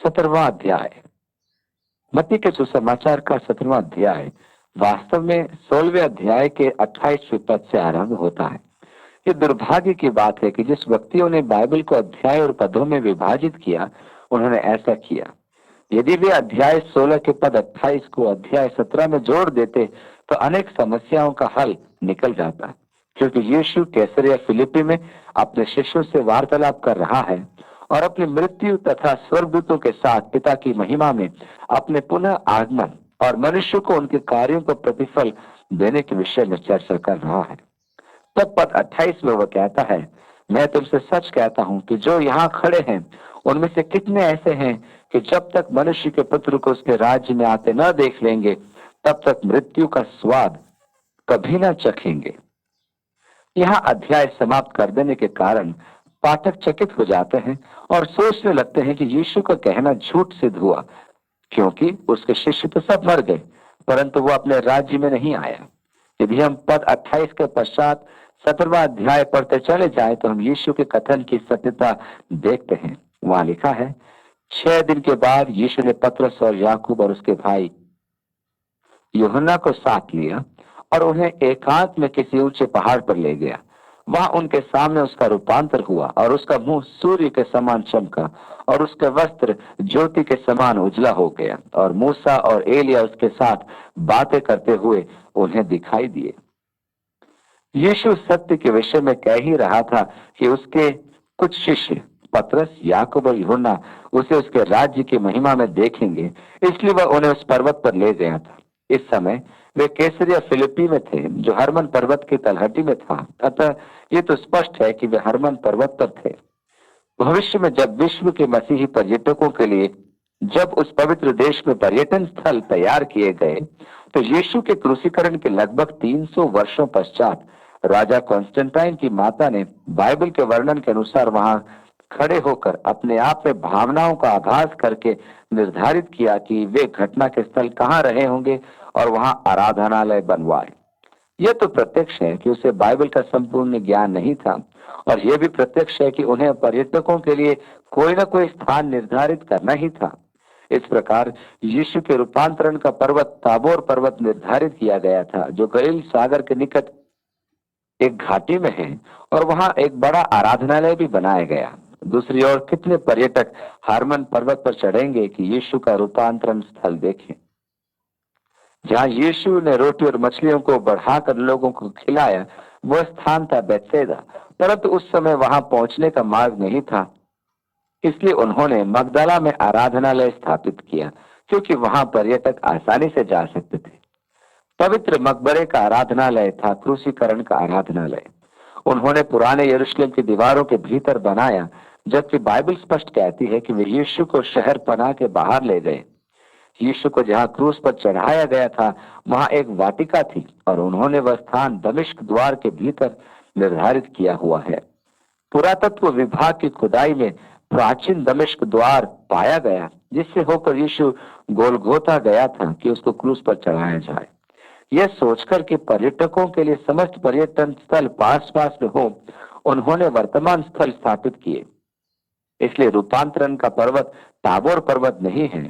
17वां अध्याय। मत्ती के सुसमाचार का 17वां अध्याय वास्तव में 16वें अध्याय के 28वें पद से आरंभ होता है। ये दुर्भाग्य की बात है कि जिस व्यक्तियों ने बाइबल को अध्याय और पदों में विभाजित किया, उन्होंने ऐसा किया। यदि वे अध्याय 16 के पद 28 को अध्याय 17 में जोड़ देते तो अनेक समस्याओं का हल निकल जाता, क्योंकि यीशु कैसरिया फिलिप्पी में अपने शिष्यों से वार्तालाप कर रहा है और अपनी मृत्यु तथा स्वर्गदूतों के साथ पिता की महिमा में अपने पुनः आगमन और मनुष्य को उनके कार्यों को प्रतिफल देने के विषय में चर्चा कर रहा है। तब पद 28 में वह कहता है, मैं तुमसे सच कहता हूं कि जो यहाँ खड़े हैं उनमें से कितने ऐसे हैं कि जब तक मनुष्य के पुत्र को उसके राज्य में आते न देख लेंगे, तब तक मृत्यु का स्वाद कभी न चखेंगे। यहाँ अध्याय समाप्त कर देने के कारण पाठक चकित हो जाते हैं और सोचने लगते हैं कि यीशु का कहना झूठ सिद्ध हुआ, क्योंकि उसके शिष्य तो सब मर गए, परंतु वो अपने राज्य में नहीं आया। यदि हम पद 28 के पश्चात 17वां अध्याय पढ़ते चले जाएं तो हम यीशु के कथन की सत्यता देखते हैं। वहां लिखा है, 6 दिन के बाद यीशु ने पतरस और याकूब और उसके भाई यूहन्ना को साथ लिया और उन्हें एकांत में किसी ऊंचे पहाड़ पर ले गया। वहां उनके सामने उसका रूपांतर हुआ और उसका मुंह सूर्य के समान चमका और उसके वस्त्र ज्योति के समान उजला हो गया और मूसा और एलिया उसके साथ बातें करते हुए उन्हें दिखाई दिए। यीशु सत्य के विषय में कह ही रहा था कि उसके कुछ शिष्य पतरस, याकूब और यूहन्ना उसे उसके राज्य की महिमा में देखेंगे, इसलिए वह उन्हें उस पर्वत पर ले गया था। इस समय वे कैसरिया फिलिप्पी में थे, जो हरमन पर्वत की तलहटी में था। अतः ये तो स्पष्ट है कि वे हरमन पर्वत पर थे। भविष्य में जब विश्व के मसीही पर्यटकों के लिए जब उस पवित्र देश में पर्यटन स्थल तैयार किए गए, तो यीशु के क्रूसीकरण के लगभग 300 वर्षों पश्चात राजा कॉन्स्टेंटाइन की माता ने बाइबल के वर्णन के अनुसार वहां खड़े होकर अपने आप में भावनाओं का आभास करके निर्धारित किया कि वे घटना के स्थल कहाँ रहे होंगे और वहां आराधनालय बनवाए। यह तो प्रत्यक्ष है कि उसे बाइबल का संपूर्ण ज्ञान नहीं था, और यह भी प्रत्यक्ष है कि उन्हें पर्यटकों के लिए कोई न कोई स्थान निर्धारित करना ही था। इस प्रकार यीशु के रूपांतरण का पर्वत ताबोर पर्वत निर्धारित किया गया था, जो गलील सागर के निकट एक घाटी में है, और वहां एक बड़ा आराधनालय भी बनाया गया। दूसरी ओर कितने पर्यटक हारमन पर्वत पर चढ़ेंगे कि यीशु का रूपांतरण स्थल देखें। जहां यीशु ने रोटी और मछलियों को बढ़ाकर लोगों को खिलाया, वह स्थान था बेतसैदा, परंतु उस समय वहां पहुंचने का मार्ग नहीं था। इसलिए उन्होंने मगदला में आराधनालय स्थापित किया, क्योंकि वहां पर्यटक आसानी से जा सकते थे। पवित्र मकबरे का आराधनालय था क्रूसीकरण का आराधनालय। उन्होंने पुराने यरूशलेम की दीवारों के भीतर बनाया, जबकि बाइबल स्पष्ट कहती है कि वे यीशु को शहर पनाह के बाहर ले गए। यीशु को जहां क्रूस पर चढ़ाया गया था, वहां एक वाटिका थी, और उन्होंने वह स्थान दमिश्क द्वार के भीतर निर्धारित किया हुआ है। पुरातत्व विभाग की खुदाई में प्राचीन दमिश्क द्वार पाया गया, जिससे होकर यीशु गोलगोता गया था कि उसको क्रूस पर चढ़ाया जाए। यह सोचकर कि पर्यटकों के लिए समस्त पर्यटन स्थल पास पास में हो, उन्होंने वर्तमान स्थल स्थापित किए। इसलिए रूपांतरण का पर्वत ताबोर पर्वत नहीं है।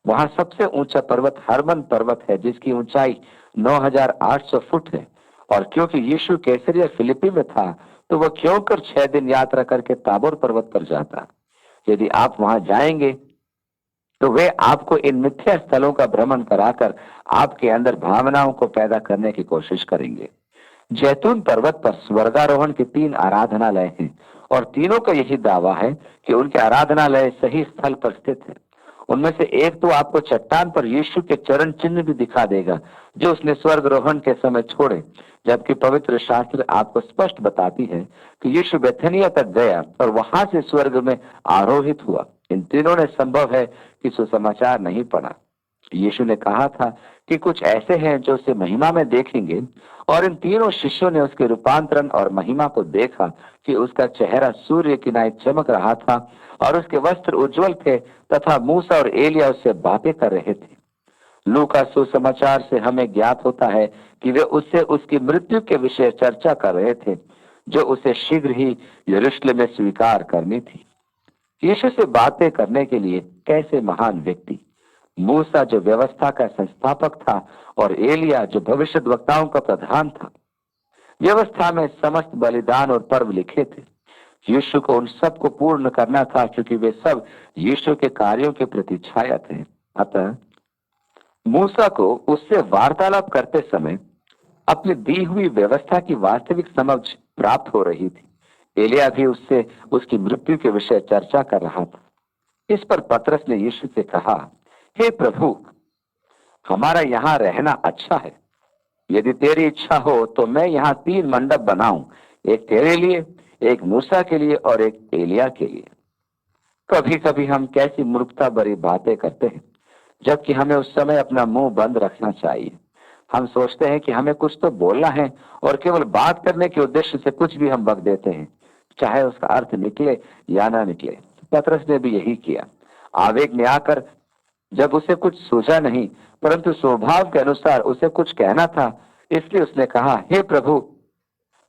वहां सबसे ऊंचा पर्वत हरमन पर्वत है, जिसकी ऊंचाई 9,800 फुट है। और क्योंकि यीशु कैसरिया फिलिप्पी में था, तो वह क्यों कर 6 दिन यात्रा करके ताबोर पर्वत पर जाता। यदि आप वहां जाएंगे तो वे आपको इन मिथ्या स्थलों का भ्रमण कराकर आपके अंदर भावनाओं को पैदा करने की कोशिश करेंगे। जैतून पर्वत पर स्वर्गारोहण के 3 आराधनालय हैं, और तीनों का यही दावा है कि उनके आराधनालय सही स्थल पर स्थित है। उनमें से एक तो आपको चट्टान पर यीशु के चरण चिन्ह भी दिखा देगा, जो उसने स्वर्गारोहण के समय छोड़े, जबकि पवित्र शास्त्र आपको स्पष्ट बताती है कि यीशु बेथनिया तक गया और वहां से स्वर्ग में आरोहित हुआ। इन तीनों ने संभव है कि सुसमाचार नहीं पढ़ा। यीशु ने कहा था कि कुछ ऐसे हैं जो उसे महिमा में देखेंगे, और इन तीनों शिष्यों ने उसके रूपांतरण और महिमा को देखा कि उसका चेहरा सूर्य की नाई चमक रहा था और उसके वस्त्र उज्जवल थे, तथा मूसा और एलिया उससे बातें कर रहे थे। लूका सुसमाचार से हमें ज्ञात होता है कि वे उससे उसकी मृत्यु के विषय चर्चा कर रहे थे, जो उसे शीघ्र ही यरूशलेम में स्वीकार करनी थी। यीशु से बातें करने के लिए कैसे महान व्यक्ति, मूसा जो व्यवस्था का संस्थापक था और एलिया जो भविष्यद्वक्ताओं का प्रधान था। व्यवस्था में समस्त बलिदान और पर्व लिखे थे। यीशु को उन सब को पूर्ण करना था, क्योंकि वे सब यीशु के कार्यों के प्रति छाया थे। अतः मूसा को उससे वार्तालाप करते समय अपनी दी हुई व्यवस्था की वास्तविक समझ प्राप्त हो रही थी। एलिया भी उससे उसकी मृत्यु के विषय चर्चा कर रहा था। इस पर पतरस ने यीशु से कहा, हे प्रभु, हमारा यहाँ रहना अच्छा है। यदि तेरी इच्छा हो तो मैं यहाँ 3 मंडप बनाऊं, एक तेरे लिए, एक मूसा के लिए और एक एलिया के लिए। कभी कभी हम कैसी मूर्खता भरी बातें करते हैं, जबकि हमें उस समय अपना मुंह बंद रखना चाहिए। हम सोचते हैं कि हमें कुछ तो बोलना है और केवल बात करने के उद्देश्य से कुछ भी हम बक देते हैं, चाहे उसका अर्थ निकले या ना निकले। पतरस ने भी यही किया। आवेग में आकर जब उसे कुछ सूझा नहीं, परंतु स्वभाव के अनुसार उसे कुछ कहना था, इसलिए उसने कहा, हे प्रभु,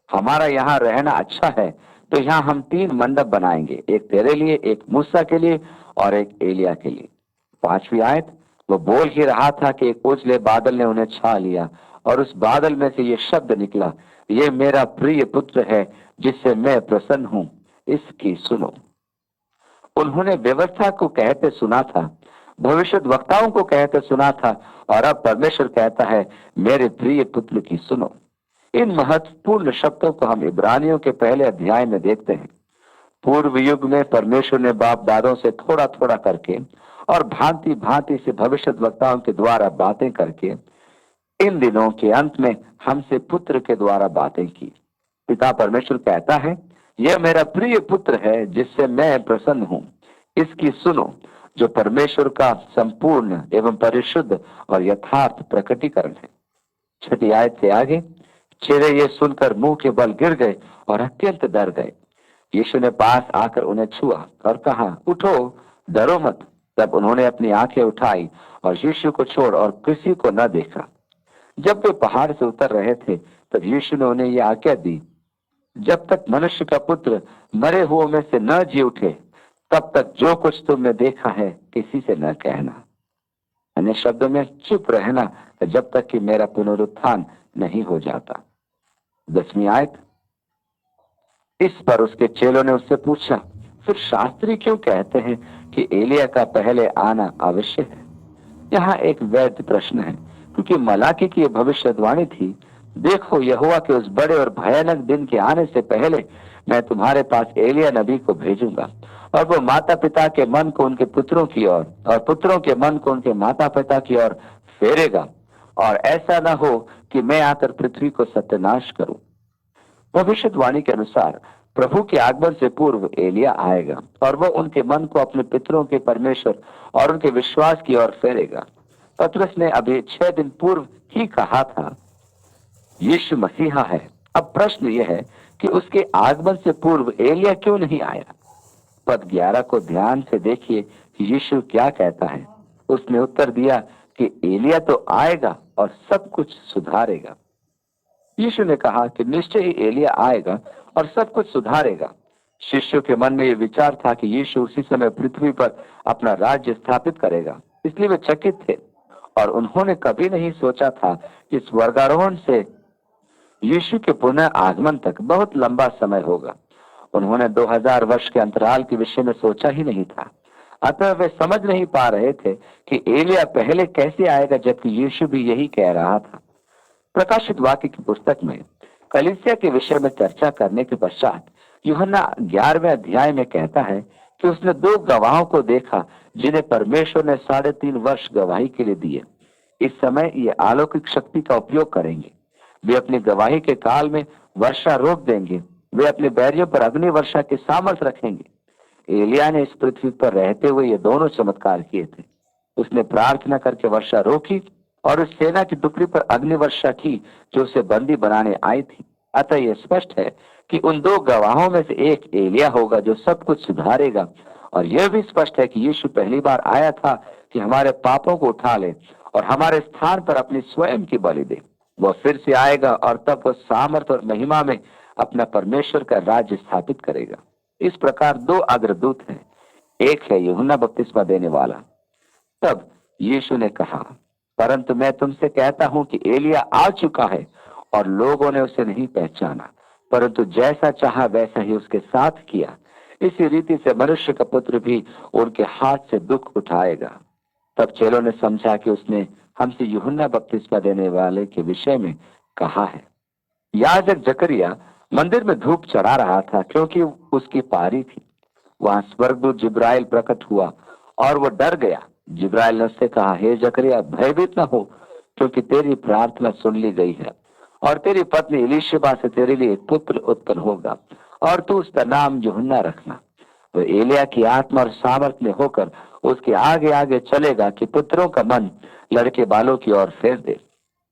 हमारा यहाँ रहना अच्छा है, तो यहाँ हम 3 मंडप बनाएंगे, एक तेरे लिए, एक मूसा के लिए और एक एलिया के लिए। 5वीं आयत, वो बोल ही रहा था कि एक उजले बादल ने उन्हें छा लिया और उस बादल में से ये शब्द निकला, ये मेरा प्रिय पुत्र है जिससे मैं प्रसन्न हूं, इसकी सुनो। उन्होंने व्यवस्था को कहते सुना था, भविष्यद्वक्ताओं को कहते सुना था, और अब परमेश्वर कहता है, मेरे प्रिय पुत्र की सुनो। इन महत्वपूर्ण शब्दों को हम इब्रानियों के पहले अध्याय में देखते हैं। पूर्व युग में परमेश्वर ने बाप दादों से थोड़ा थोड़ा करके और भांति भांति से भविष्यद्वक्ताओं के द्वारा बातें करके इन दिनों के अंत में हमसे पुत्र के द्वारा बातें की। पिता परमेश्वर कहता है, यह मेरा प्रिय पुत्र है जिससे मैं प्रसन्न हूं, इसकी सुनो, जो परमेश्वर का संपूर्ण एवं परिशुद्ध और यथार्थ प्रकटीकरण है। 6ठी आयत से आगे, चेले ये सुनकर मुंह के बल गिर गए और अत्यंत डर गए। यीशु ने पास आकर उन्हें छुआ और कहा, उठो, डरो मत। तब उन्होंने अपनी आंखें उठाई और यीशु को छोड़ और किसी को न देखा। जब वे पहाड़ से उतर रहे थे, तब यीशु ने उन्हें यह आज्ञा दी, जब तक मनुष्य का पुत्र मरे हुओं में से न जी उठे, तब तक जो कुछ तुमने देखा है किसी से न कहना। अन्य शब्दों में, चुप रहना जब तक कि मेरा पुनरुत्थान नहीं हो जाता। 10वीं आयत, इस पर उसके चेलों ने उससे पूछा, फिर शास्त्री क्यों कहते हैं कि एलिया का पहले आना आवश्यक है? यहाँ एक वैध प्रश्न है, क्योंकि मलाकी की भविष्यवाणी थी, देखो, यहोवा के उस बड़े और भयानक दिन के आने से पहले मैं तुम्हारे पास एलिया नबी को भेजूंगा, और वो माता पिता के मन को उनके पुत्रों की ओर और पुत्रों के मन को उनके माता पिता की ओर फेरेगा, और ऐसा न हो कि मैं आकर पृथ्वी को सत्यानाश करूं। भविष्यवाणी के अनुसार प्रभु के आगमन से पूर्व एलिया आएगा और वह उनके मन को अपने पितरों के परमेश्वर और उनके विश्वास की ओर फेरेगा। पतरस ने अभी 6 दिन पूर्व ही कहा था, यीशु मसीहा है। अब प्रश्न यह है कि उसके आगमन से पूर्व एलिया क्यों नहीं आया? पद 11 को ध्यान से देखिए, यीशु क्या कहता है। उसने उत्तर दिया कि एलिया तो आएगा और सब कुछ सुधारेगा। यीशु ने कहा कि निश्चय ही एलिया आएगा और सब कुछ सुधारेगा। शिष्यों के मन में यह विचार था कि यीशु उसी समय पृथ्वी पर अपना राज्य स्थापित करेगा, इसलिए वे चकित थे और उन्होंने कभी नहीं सोचा था कि स्वर्गारोहण से यीशु के पुनः आगमन तक बहुत लंबा समय होगा। उन्होंने 2000 वर्ष के अंतराल के विषय में सोचा ही नहीं था। अतः वे समझ नहीं पा रहे थे कि एलिया पहले कैसे आएगा, जबकि यीशु भी यही कह रहा था। प्रकाशित वाक्य की पुस्तक में कलीसिया के विषय में चर्चा करने के पश्चात यूहन्ना 11वें अध्याय में कहता है कि उसने 2 गवाहों को देखा, जिन्हें परमेश्वर ने 3.5 वर्ष गवाही के लिए दिए। इस समय ये अलौकिक शक्ति का उपयोग करेंगे। वे अपनी गवाही के काल में वर्षा रोक देंगे। वे अपने बैरियों पर अग्नि वर्षा के सामर्थ रखेंगे। एलिया ने इस पृथ्वी पर रहते हुए ये दोनों चमत्कार किए थे। उसने प्रार्थना करके वर्षा रोकी और उस सेना की टुकड़ी पर अग्नि वर्षा की जो उसे बंदी बनाने आई थी। अतः यह स्पष्ट है कि उन 2 गवाहों में से एक एलिया होगा जो सब कुछ सुधारेगा। और यह भी स्पष्ट है कि यीशु पहली बार आया था कि हमारे पापों को उठा ले और हमारे स्थान पर अपनी स्वयं की बलि दे। वह फिर से आएगा और तब वह सामर्थ और महिमा में अपना परमेश्वर का राज्य स्थापित करेगा। इस प्रकार 2 अग्रदूत हैं, एक है यूहन्ना बपतिस्मा देने वाला। तब यीशु ने कहा, परंतु मैं तुमसे कहता हूं कि एलिया आ चुका है और लोगों ने उसे नहीं पहचाना, परंतु जैसा चाहा वैसा ही उसके साथ किया। इसी रीति से मनुष्य का पुत्र भी उनके हाथ से दुख उठाएगा। तब चेलों ने समझा कि उसने हमसे यूहन्ना बपतिस्मा देने वाले के विषय में कहा है। याजक जकरिया मंदिर में धूप चढ़ा रहा था, क्योंकि उसकी पारी थी। वहां स्वर्गदूत जिब्राइल प्रकट हुआ और वो डर गया। जिब्राइल ने उससे कहा, हे जकरिया, भयभीत न हो, क्योंकि तेरी प्रार्थना सुन ली गई है और तेरी पत्नी एलीशिबा से तेरे लिए एक पुत्र उत्पन्न होगा और तू उसका नाम यूहन्ना रखना। तो एलिया की आत्मा और सामर्थ में होकर उसके आगे आगे चलेगा कि पुत्रों का मन लड़के बालों की ओर फेर दे।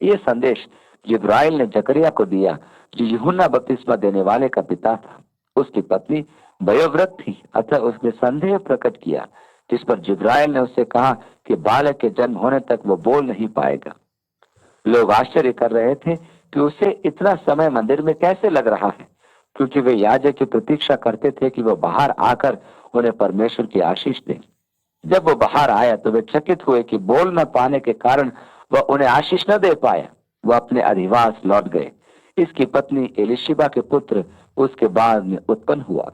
ये संदेश जिब्राइल ने जकरिया को दिया, जो यूहन्ना बपतिस्मा देने वाले का पिता था। उसकी पत्नी वयोवृद्ध थी, अतः उसने संदेह प्रकट किया, जिस पर जिब्राइल ने उससे कहा कि बालक के जन्म होने तक वो बोल नहीं पाएगा। लोग आश्चर्य कर रहे थे कि उसे इतना समय मंदिर में कैसे लग रहा है, क्योंकि वे याजक की प्रतीक्षा करते थे कि वो बाहर आकर उन्हें परमेश्वर की आशीष दे। जब वो बाहर आया तो वे चकित हुए कि बोल न पाने के कारण वह उन्हें आशीष न दे पाया। वह अपने अधिवास लौट गए। इसकी पत्नी एलिशिबा के पुत्र उसके बाद में उत्पन्न हुआ।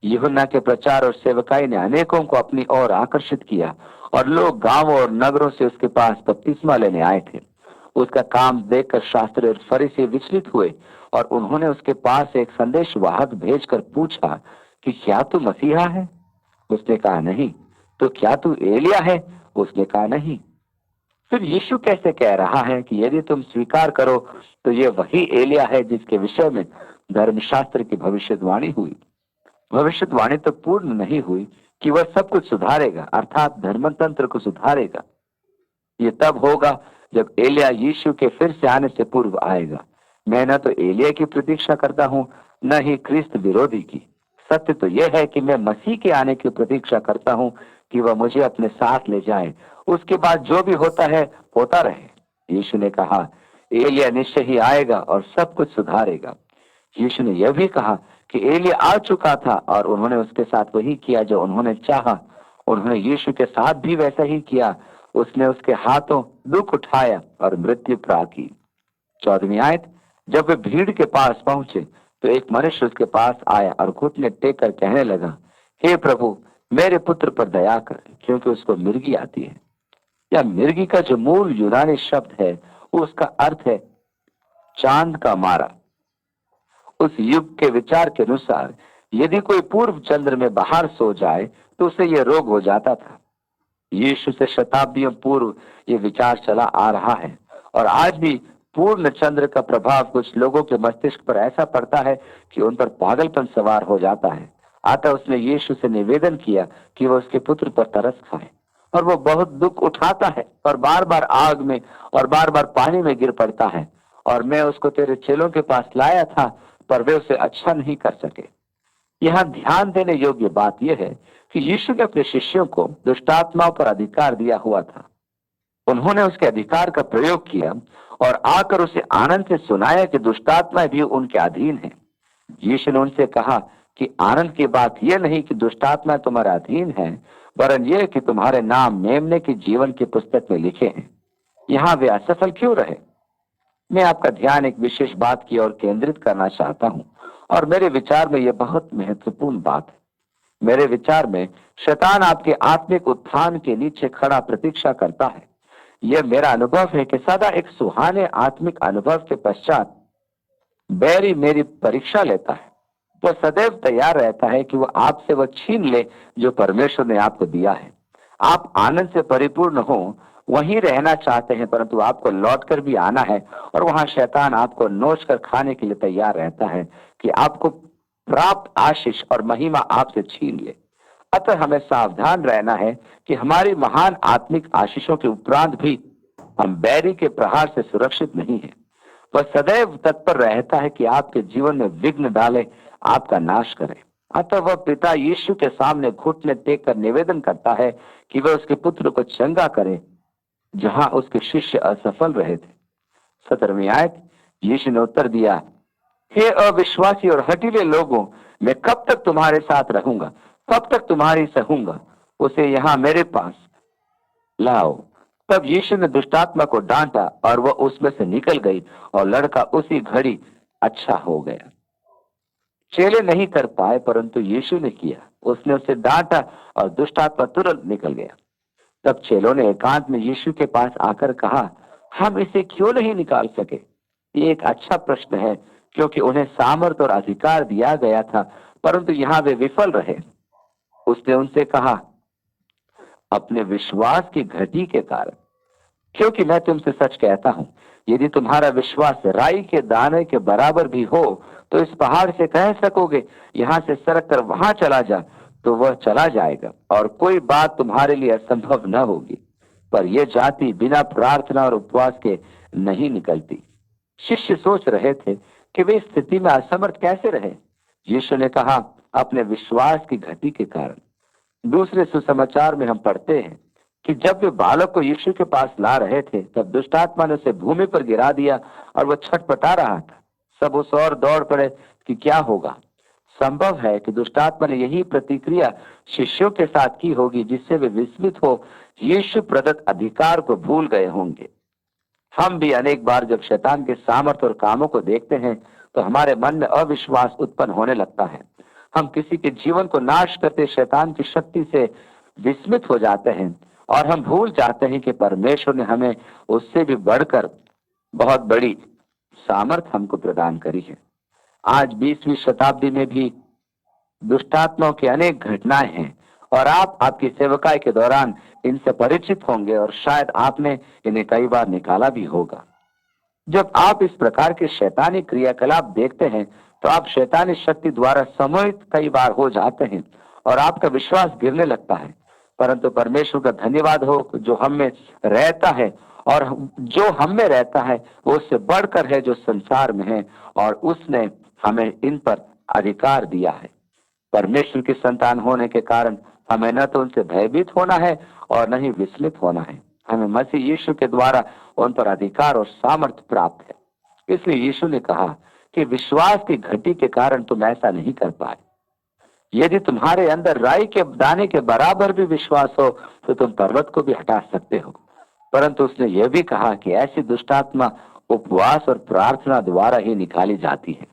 यूहन्ना के प्रचार और सेवकाई ने अनेकों को अपनी ओर आकर्षित किया और लोग गांवों और नगरों से उसके पास बपतिस्मा लेने आए थे। उसका काम देखकर शास्त्री और फरीसी विचलित हुए और उन्होंने उसके पास एक संदेश वाहक भेजकर पूछा कि क्या तू मसीहा है? उसने कहा नहीं। तो क्या तू एलिया है? उसने कहा नहीं। फिर यीशु कैसे कह रहा है कि यदि तुम स्वीकार करो तो ये वही एलिया है जिसके विषय में धर्मशास्त्र की भविष्यवाणी हुई। भविष्यवाणी तो पूर्ण नहीं हुई कि वह सब कुछ सुधारेगा, अर्थात धर्मतंत्र को सुधारेगा। ये तब होगा जब एलिया यीशु के फिर से आने से पूर्व आएगा। मैं न तो एलिया की प्रतीक्षा करता हूँ, न ही ख्रिस्त विरोधी की। सत्य तो यह है कि मैं मसीह के आने की प्रतीक्षा करता हूँ कि वह मुझे अपने साथ ले जाए। उसके बाद जो भी होता है होता रहे। यीशु ने कहा, एलिया निश्चय ही आएगा और सब कुछ सुधारेगा। यीशु ने यह भी कहा कि एलिया आ चुका था और उन्होंने उसके साथ वही किया जो उन्होंने चाहा। उन्होंने यीशु के साथ भी वैसा ही किया। उसने उसके हाथों दुख उठाया और मृत्यु प्राप्त की। 14वीं आयत, जब वे भीड़ के पास पहुंचे तो एक मनुष्य उसके पास आया और घुटने टेक कर कहने लगा, हे प्रभु, मेरे पुत्र पर दया कर, क्योंकि उसको मिर्गी आती है। या मिर्गी का जो मूल यूनानी शब्द है उसका अर्थ है चांद का मारा। उस युग के विचार के अनुसार यदि कोई पूर्व चंद्र में बाहर सो जाए तो उसे यह रोग हो जाता था। यीशु से शताब्दियों पूर्व ये विचार चला आ रहा है और आज भी पूर्ण चंद्र का प्रभाव कुछ लोगों के मस्तिष्क पर ऐसा पड़ता है कि उन पर पागलपन सवार हो जाता है। अतः उसने यीशु से निवेदन किया कि वह उसके पुत्र पर तरस खाए, और वो बहुत दुख उठाता है और बार बार आग में और बार बार पानी में गिर पड़ता है। और मैं उसको तेरे चेलों के पास लाया था, पर वे उसे अच्छा नहीं कर सके। यहाँ ध्यान देने योग्य बात यह है कि यीशु ने अपने शिष्यों को दुष्टात्माओं पर अधिकार दिया हुआ था। उन्होंने उसके अधिकार का प्रयोग किया और आकर उसे आनंद से सुनाया कि दुष्टात्माएं भी उनके अधीन हैं। यीशु ने उनसे कहा कि आनंद की बात यह नहीं कि दुष्टात्माएं तुम्हारे अधीन हैं, वरन यह कि तुम्हारे नाम मेमने की जीवन की पुस्तक में लिखे हैं। यहाँ वे असफल क्यों रहे? मैं आपका ध्यान एक विशेष बात की ओर केंद्रित करना चाहता हूँ, और मेरे विचार में यह बहुत महत्वपूर्ण बात है। मेरे विचार में शैतान आपके आत्मिक उत्थान के नीचे खड़ा प्रतीक्षा करता है। यह मेरा अनुभव है कि सदा एक सुहाने आत्मिक अनुभव के पश्चात बैरी मेरी परीक्षा लेता है। वह सदैव तैयार रहता है कि वह आपसे वह छीन ले जो परमेश्वर ने आपको दिया है। आप आनंद से परिपूर्ण हो, वहीं रहना चाहते हैं, परंतु आपको लौट कर भी आना है, और वहां शैतान आपको नोच कर खाने के लिए तैयार रहता है कि आपको प्राप्त आशीष और महिमा आपसे छीन ले। अतः हमें सावधान रहना है कि हमारी महान आत्मिक आशीषों के उपरांत भी हम बैरी के प्रहार से सुरक्षित नहीं है। वह सदैव तत्पर रहता है कि आपके जीवन में विघ्न डाले, आपका नाश करे। अतः वह पिता यीशु के सामने घुटने टेक कर निवेदन करता है कि वह उसके पुत्र को चंगा करे, जहां उसके शिष्य असफल रहे थे। 17वीं आयत, यीशु ने उत्तर दिया, हे अविश्वासी और हठीले लोगों, मैं कब तक तुम्हारे साथ रहूंगा? कब तक तुम्हारी सहूंगा, उसे यहाँ मेरे पास लाओ। तब यीशु ने दुष्टात्मा को डांटा और वह उसमें से निकल गई और लड़का उसी घड़ी अच्छा हो गया। चेले नहीं कर पाए, परंतु यीशु ने किया। उसने उसे डांटा और दुष्टात्मा तुरंत निकल गया। तब चेलों ने एकांत में यीशु के पास आकर कहा, हम इसे क्यों नहीं निकाल सके? ये एक अच्छा प्रश्न है, क्योंकि उन्हें सामर्थ और अधिकार दिया गया था, परंतु यहाँ वे विफल रहे। उसने उनसे कहा, अपने विश्वास की घटी के कारण, क्योंकि मैं तुमसे सच कहता हूं, यदि तुम्हारा विश्वास राई के दाने के बराबर भी हो, तो इस पहाड़ से कह सकोगे, यहाँ से सरक कर वहां चला जा, तो वह चला जाएगा, और कोई बात तुम्हारे लिए असंभव न होगी। पर यह जाति बिना प्रार्थना और उपवास के नहीं निकलती। शिष्य सोच रहे थे कि वे इस स्थिति में असमर्थ कैसे रहे। यीशु ने कहा, अपने विश्वास की घटी के कारण। दूसरे सुसमाचार में हम पढ़ते हैं कि जब वे बालक को यीशु के पास ला रहे थे, तब दुष्टात्मा ने उसे भूमि पर गिरा दिया और वह छटपटा रहा था। सब उस ओर दौड़ पड़े कि क्या होगा। संभव है कि दुष्टात्मा ने यही प्रतिक्रिया शिष्यों के साथ की होगी, जिससे वे विस्मित हो यीशु प्रदत्त अधिकार को भूल गए होंगे। हम भी अनेक बार जब शैतान के सामर्थ और कामों को देखते हैं, तो हमारे मन में अविश्वास उत्पन्न होने लगता है। हम किसी के जीवन को नाश करते शैतान की शक्ति से विस्मित हो जाते हैं, और हम भूल जाते हैं कि परमेश्वर ने हमें उससे भी बढ़कर बहुत बड़ी सामर्थ हमको प्रदान करी है। आज 20वीं शताब्दी में भी दुष्टात्माओं की अनेक घटनाएं हैं, और आप आपकी सेवकाई के दौरान इनसे परिचित होंगे, और शायद आपने इन्हें कई बार निकाला भी होगा। जब आप इस प्रकार के शैतानी क्रियाकलाप देखते हैं, तो आप शैतानी शक्ति द्वारा सम्मोहित कई बार हो जाते हैं और आपका विश्वास गिरने लगता है। परंतु परमेश्वर का धन्यवाद हो, जो हम में रहता है, और जो हम में रहता है वो उससे बढ़कर है जो संसार में है, और उसने हमें इन पर अधिकार दिया है। परमेश्वर की संतान होने के कारण हमें न तो उनसे भयभीत होना है और न ही विचलित होना है। हमें मसीह यीशु के द्वारा उन पर अधिकार और सामर्थ्य प्राप्त है। इसलिए यीशु ने कहा कि विश्वास की घटी के कारण तुम ऐसा नहीं कर पाए। यदि तुम्हारे अंदर राई के दाने के बराबर भी विश्वास हो, तो तुम पर्वत को भी हटा सकते हो। परंतु उसने यह भी कहा कि ऐसी दुष्टात्मा उपवास और प्रार्थना द्वारा ही निकाली जाती है।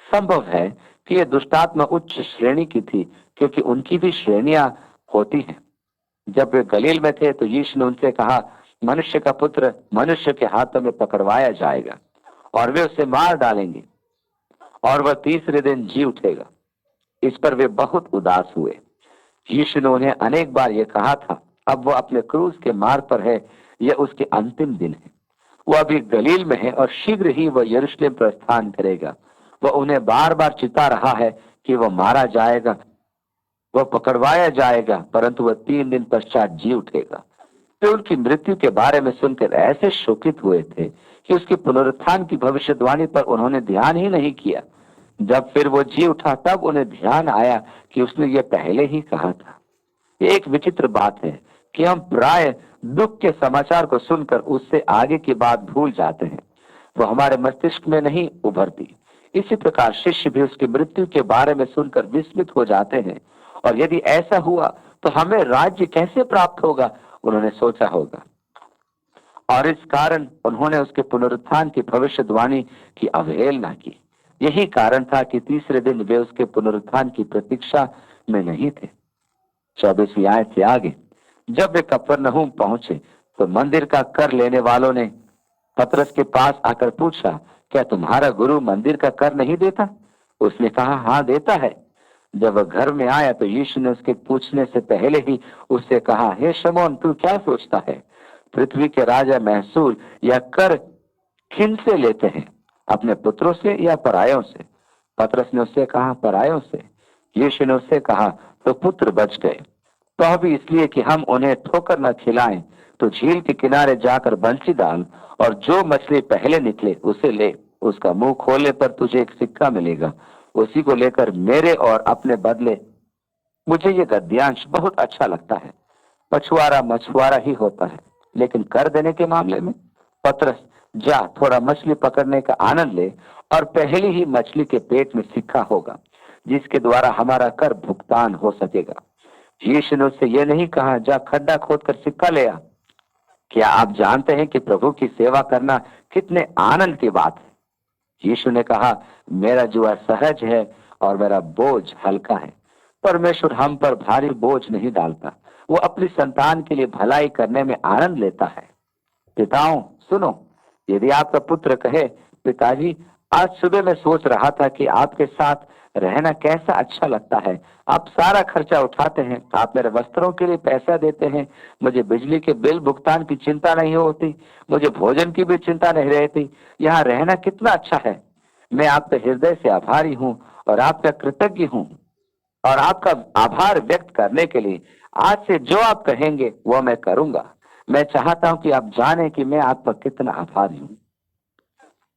संभव है कि यह दुष्टात्मा उच्च श्रेणी की थी, क्योंकि उनकी भी श्रेणियां होती हैं। जब वे गलील में थे, तो यीशु ने उनसे कहा, मनुष्य का पुत्र मनुष्य के हाथों में पकड़वाया जाएगा, और वे उसे मार डालेंगे, और वह तीसरे दिन जी उठेगा। इस पर वे बहुत उदास हुए। यीशु ने उन्हें अनेक बार यह कहा था, अब वह अपने क्रूस के मार्ग पर है, यह उसके अंतिम दिन है। वह अभी गलील में है और शीघ्र ही वह यरूशलेम प्रस्थान करेगा। वह उन्हें बार बार चिता रहा है कि वह मारा जाएगा, वह पकड़वाया जाएगा, परंतु वह 3 दिन पश्चात जी उठेगा। वे उनकी मृत्यु के बारे में सुनकर ऐसे शोकित हुए थे कि उसके पुनरुत्थान की भविष्यवाणी पर उन्होंने ध्यान ही नहीं किया। जब फिर वो जी उठा, तब उन्हें ध्यान आया कि उसने ये पहले ही कहा था। ये एक विचित्र बात है कि हम प्राय दुख के समाचार को सुनकर उससे आगे की बात भूल जाते हैं, वो हमारे मस्तिष्क में नहीं उभरती। इसी प्रकार शिष्य भी उसकी मृत्यु के बारे में सुनकर विस्मित हो जाते हैं, और यदि ऐसा हुआ तो हमें राज्य कैसे प्राप्त होगा, उन्होंने सोचा होगा। और इस कारण उन्होंने उसके पुनरुत्थान की भविष्यवाणी की अवहेलना की। यही कारण था कि तीसरे दिन वे उसके पुनरुत्थान की प्रतीक्षा में नहीं थे। 24वीं आयत से आगे, जब वे कफरनहूम पहुंचे, तो मंदिर का कर लेने वालों ने पतरस के पास आकर पूछा, क्या तुम्हारा गुरु मंदिर का कर नहीं देता? उसने कहा, हाँ देता है। जब वह घर में आया, तो यीशु ने उसके पूछने से पहले ही उससे कहा, हे शमौन, तू क्या सोचता है? पृथ्वी के राजा महसूल या कर किन से लेते हैं, अपने पुत्रों से या परायों से? पतरस ने उससे कहा, परायों से। यीशु ने उससे कहा, तो पुत्र बच गए। तो अभी इसलिए कि हम उन्हें ठोकर न खिलाएं, तो झील के किनारे जाकर बंसी डाल, और जो मछली पहले निकले उसे ले। उसका मुंह खोलने पर तुझे एक सिक्का मिलेगा, उसी को लेकर मेरे और अपने बदले। मुझे ये गद्यांश बहुत अच्छा लगता है। पछुआरा मछुआरा ही होता है, लेकिन कर देने के मामले में, पतरस जा थोड़ा मछली पकड़ने का आनंद ले, और पहली ही मछली के पेट में सिक्का होगा। जिसके द्वारा हमारा कर भुगतान हो सकेगा। यीशु ने उससे यह नहीं कहा जा खड्डा खोद कर सिक्का ले आ। क्या आप जानते हैं कि प्रभु की सेवा करना कितने आनंद की बात है? यीशु ने कहा, मेरा जुआ सहज है और मेरा बोझ हल्का है। परमेश्वर हम पर भारी बोझ नहीं डालता, वो अपनी संतान के लिए भलाई करने में आनंद लेता है। पिताओं सुनो, यदि आपका पुत्र कहे, पिताजी आज सुबह मैं सोच रहा था कि आपके साथ रहना कैसा अच्छा लगता है, आप सारा खर्चा उठाते हैं, आप मेरे वस्त्रों के लिए पैसा देते हैं, मुझे बिजली के बिल भुगतान की चिंता नहीं होती, मुझे भोजन की भी चिंता नहीं रहती, यहाँ रहना कितना अच्छा है। मैं आपके हृदय से आभारी हूँ और आपका कृतज्ञ हूँ, और आपका आभार व्यक्त करने के लिए आज से जो आप कहेंगे वो मैं करूंगा। मैं चाहता हूं कि आप जाने कि मैं आप पर कितना आभारी हूं।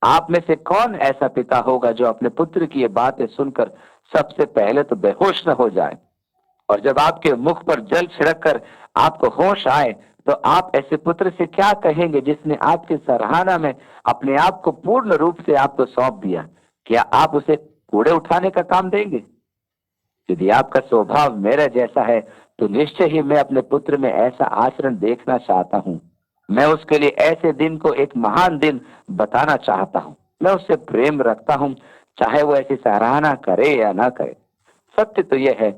आप में से कौन ऐसा पिता होगा जो अपने पुत्र की ये बातें सुनकर सबसे पहले तो बेहोश न हो जाए, और जब आपके मुख पर जल छिड़क कर आपको होश आए तो आप ऐसे पुत्र से क्या कहेंगे जिसने आपकी सराहना में अपने आप को पूर्ण रूप से आपको सौंप दिया? क्या आप उसे कूड़े उठाने का काम देंगे? यदि आपका स्वभाव मेरा जैसा है तो निश्चय ही मैं अपने पुत्र में ऐसा आचरण देखना चाहता हूँ। मैं उसके लिए ऐसे दिन को एक महान दिन बताना चाहता हूँ। मैं उससे प्रेम रखता हूँ, चाहे वो ऐसी सराहना करे या ना करे। सत्य तो यह है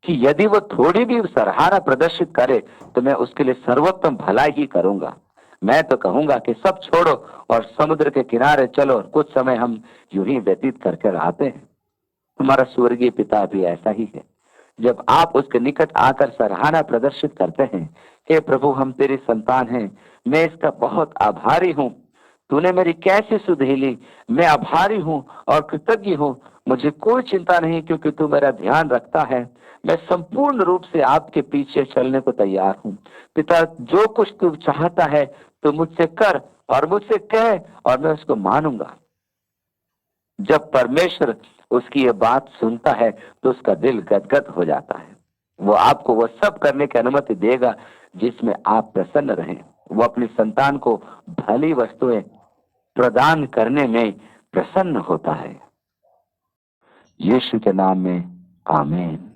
कि यदि वो थोड़ी भी सराहना प्रदर्शित करे तो मैं उसके लिए सर्वोत्तम भलाई ही करूंगा। मैं तो कहूंगा कि सब छोड़ो और समुद्र के किनारे चलो, कुछ समय हम यूं ही व्यतीत करके आते हैं। हमारा स्वर्गीय पिता भी ऐसा ही है। जब आप उसके निकट आकर सराहना प्रदर्शित करते हैं, हे प्रभु हम तेरी संतान हैं, मैं इसका बहुत आभारी हूँ, तूने मेरी कैसी सुधि ली, मैं आभारी हूँ और कृतज्ञ हूँ, मुझे कोई चिंता नहीं क्योंकि तू मेरा ध्यान रखता है, मैं संपूर्ण रूप से आपके पीछे चलने को तैयार हूँ। पिता जो कुछ तू चाहता है तू मुझसे कर और मुझसे कह और मैं उसको मानूंगा। जब परमेश्वर उसकी ये बात सुनता है तो उसका दिल गदगद हो जाता है। वो आपको वो सब करने की अनुमति देगा जिसमें आप प्रसन्न रहें। वो अपनी संतान को भली वस्तुएं प्रदान करने में प्रसन्न होता है। यीशु के नाम में आमीन।